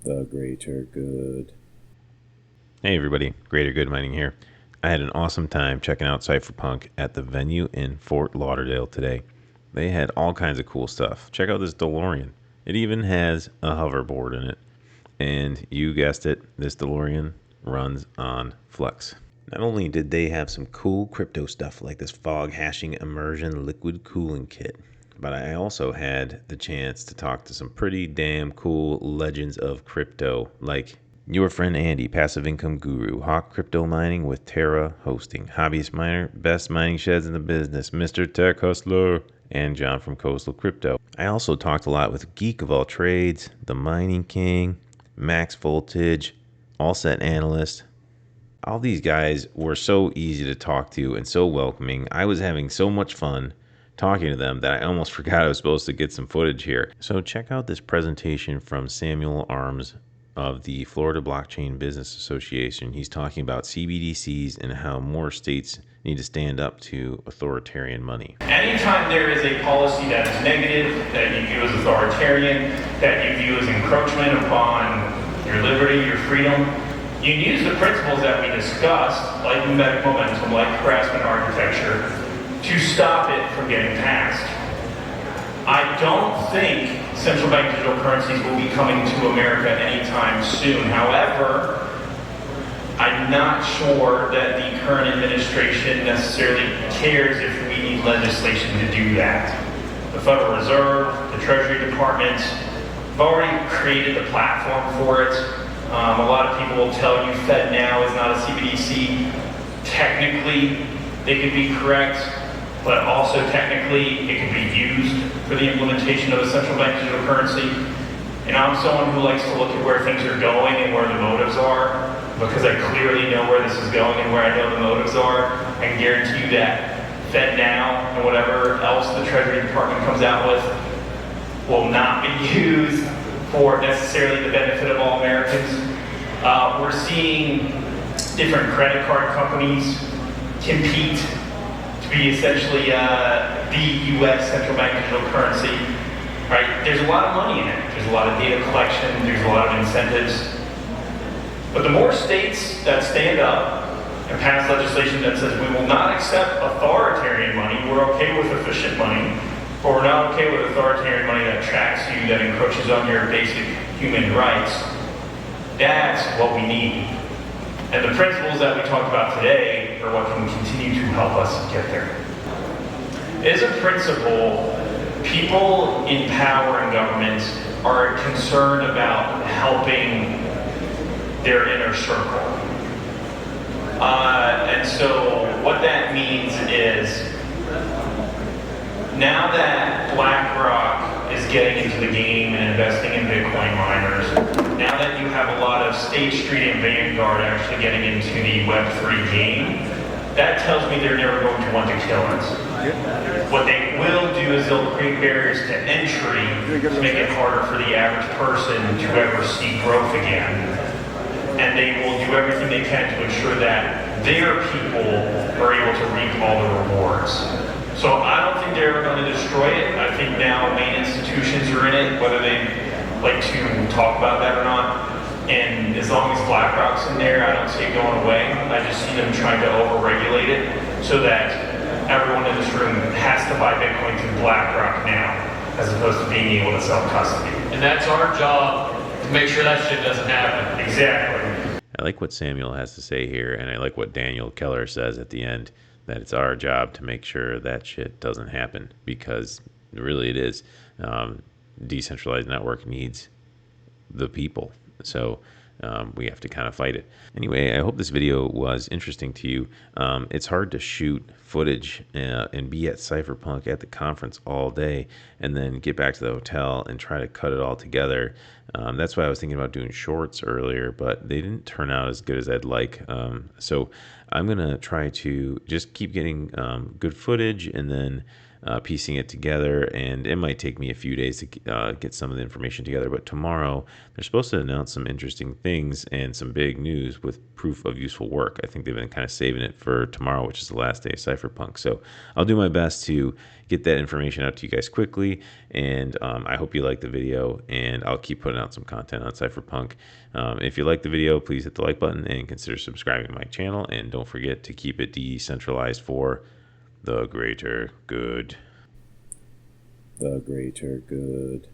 The greater good. Hey everybody, Greater Good Mining here. I had an awesome time checking out Cypherpunk at the venue in Fort Lauderdale today. They had all kinds of cool stuff. Check out this DeLorean. It even has a hoverboard in it. And you guessed it, this DeLorean runs on Flex. Not only did they have some cool crypto stuff like this fog hashing immersion liquid cooling kit, but I also had the chance to talk to some pretty damn cool legends of crypto like your friend Andy, passive income guru, Hawk Crypto Mining with Terra Hosting, hobbyist miner, best mining sheds in the business, Mr. Tech Hustler, and John from Coastal Crypto. I also talked a lot with Geek of All Trades, the Mining King, Max Voltage, All Set Analyst. All these guys were so easy to talk to and so welcoming. I was having so much fun talking to them that I almost forgot I was supposed to get some footage here. So check out this presentation from Samuel Arms of the Florida Blockchain Business Association. He's talking about CBDCs and how more states need to stand up to authoritarian money. Anytime there is a policy that is negative, that you view as authoritarian, that you view as encroachment upon your liberty, your freedom, you use the principles that we discussed, like mimetic momentum, like harassment architecture, to stop it from getting passed. I don't think central bank digital currencies will be coming to America anytime soon. However, I'm not sure that the current administration necessarily cares if we need legislation to do that. The Federal Reserve, the Treasury Department, have already created the platform for it. A lot of people will tell you FedNow is not a CBDC. Technically, they could be correct, but also technically it could be used for the implementation of a central bank digital currency. And I'm someone who likes to look at where things are going and where the motives are, because I clearly know where this is going and where I know the motives are. I can guarantee you that FedNow and whatever else the Treasury Department comes out with will not be used for necessarily the benefit of all Americans. We're seeing different credit card companies compete to be essentially the U.S. central bank digital currency. Right? There's a lot of money in it. There's a lot of data collection. There's a lot of incentives. But the more states that stand up and pass legislation that says we will not accept authoritarian money, we're okay with efficient money, but we're not okay with authoritarian money that tracks you, that encroaches on your basic human rights, that's what we need. And the principles that we talked about today are what can continue to help us get there. As a principle, people in power and government are concerned about helping their inner circle. And so what that means is, now that BlackRock is getting into the game and investing in Bitcoin miners, now that you have a lot of State Street and Vanguard actually getting into the Web3 game, that tells me they're never going to want to kill us. What they will do is they'll create barriers to entry to make it harder for the average person to ever see growth again. And they will do everything they can to ensure that their people are able to reap all the rewards. So I don't think they're going to destroy it. I think now main institutions are in it, whether they like to talk about that or not. And as long as BlackRock's in there, I don't see it going away. I just see them trying to overregulate it so that everyone in this room has to buy Bitcoin through BlackRock now, as opposed to being able to self-custody. And that's our job to make sure that shit doesn't happen. Exactly. I like what Samuel has to say here, and I like what Daniel Keller says at the end, that it's our job to make sure that shit doesn't happen, because really it is. Decentralized network needs the people. So we have to kind of fight it. Anyway, I hope this video was interesting to you. It's hard to shoot footage and be at Cypherpunk at the conference all day and then get back to the hotel and try to cut it all together. That's why I was thinking about doing shorts earlier, but they didn't turn out as good as I'd like. So I'm going to try to just keep getting good footage, and then piecing it together, and it might take me a few days to get some of the information together. But tomorrow, they're supposed to announce some interesting things and some big news with proof of useful work. I think they've been kind of saving it for tomorrow, which is the last day of Cypherpunk. So I'll do my best to get that information out to you guys quickly, and I hope you like the video, and I'll keep putting out some content on Cypherpunk. If you like the video, please hit the like button and consider subscribing to my channel, and don't forget to keep it decentralized for the greater good. The greater good.